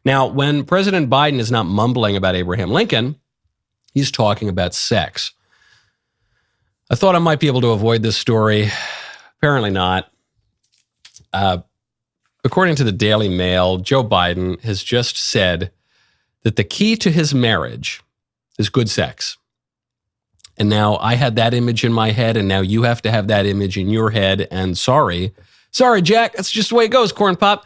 Now, when President Biden is not mumbling about Abraham Lincoln, he's talking about sex. I thought I might be able to avoid this story. Apparently not. According to the Daily Mail, Joe Biden has just said that the key to his marriage is good sex. And now I had that image in my head, and now you have to have that image in your head. And sorry, Jack, that's just the way it goes, Corn Pop.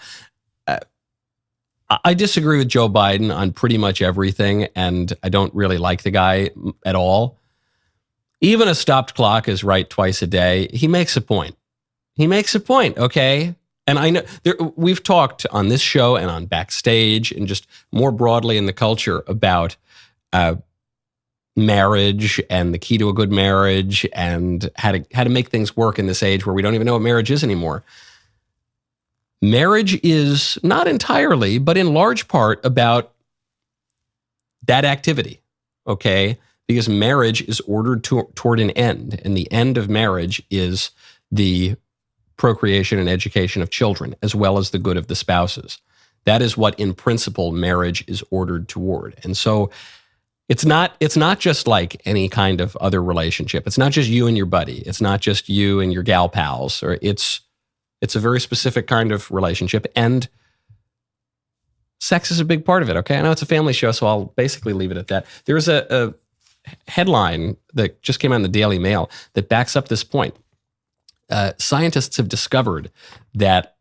I disagree with Joe Biden on pretty much everything, and I don't really like the guy at all. Even a stopped clock is right twice a day. He makes a point. Okay? And I know we've talked on this show and on Backstage and just more broadly in the culture about marriage and the key to a good marriage and how to make things work in this age where we don't even know what marriage is anymore. Marriage is not entirely, but in large part about that activity, okay? Because marriage is ordered toward an end, and the end of marriage is the procreation and education of children, as well as the good of the spouses. That is what, in principle, marriage is ordered toward. And so it's not just like any kind of other relationship. It's not just you and your buddy. It's not just you and your gal pals. Or it's a very specific kind of relationship, and sex is a big part of it, okay? I know it's a family show, so I'll basically leave it at that. There's a headline that just came out in the Daily Mail that backs up this point. Scientists have discovered that,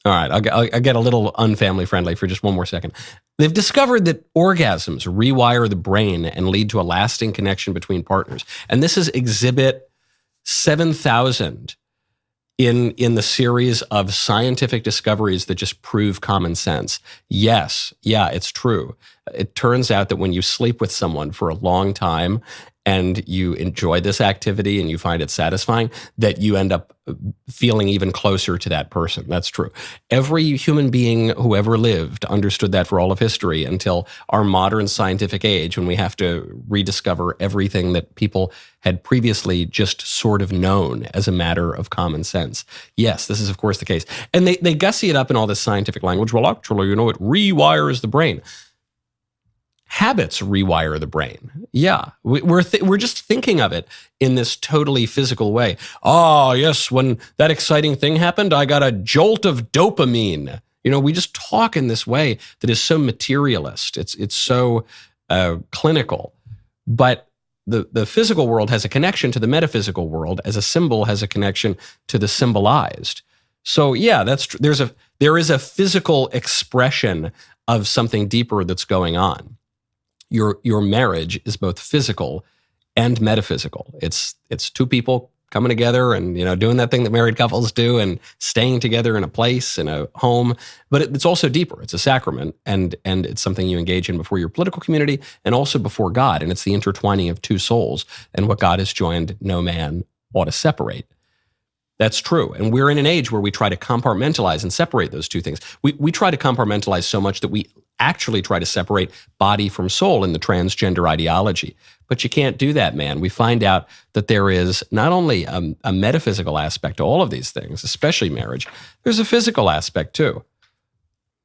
all right, I'll get a little unfamily friendly for just one more second. They've discovered that orgasms rewire the brain and lead to a lasting connection between partners. And this is exhibit 7,000 in the series of scientific discoveries that just prove common sense. Yes, yeah, it's true. It turns out that when you sleep with someone for a long time and you enjoy this activity and you find it satisfying, that you end up feeling even closer to that person. That's true. Every human being who ever lived understood that for all of history until our modern scientific age, when we have to rediscover everything that people had previously just sort of known as a matter of common sense. Yes, this is of course the case. And they gussy it up in all this scientific language. Well, actually, it rewires the brain. Habits rewire the brain. Yeah, we're just thinking of it in this totally physical way. Oh, yes, when that exciting thing happened, I got a jolt of dopamine. We just talk in this way that is so materialist. It's so clinical. But the physical world has a connection to the metaphysical world, as a symbol has a connection to the symbolized. So yeah, that's true. There is a physical expression of something deeper that's going on. Your marriage is both physical and metaphysical. It's two people coming together and doing that thing that married couples do and staying together in a place, in a home. But it's also deeper. It's a sacrament, and it's something you engage in before your political community and also before God. And it's the intertwining of two souls, and what God has joined, no man ought to separate. That's true. And we're in an age where we try to compartmentalize and separate those two things. We try to compartmentalize so much that we actually try to separate body from soul in the transgender ideology. But you can't do that, man. We find out that there is not only a metaphysical aspect to all of these things, especially marriage, there's a physical aspect too.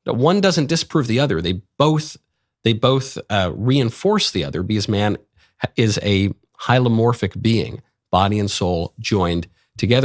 One doesn't disprove the other. They both reinforce the other, because man is a hylomorphic being, body and soul joined together.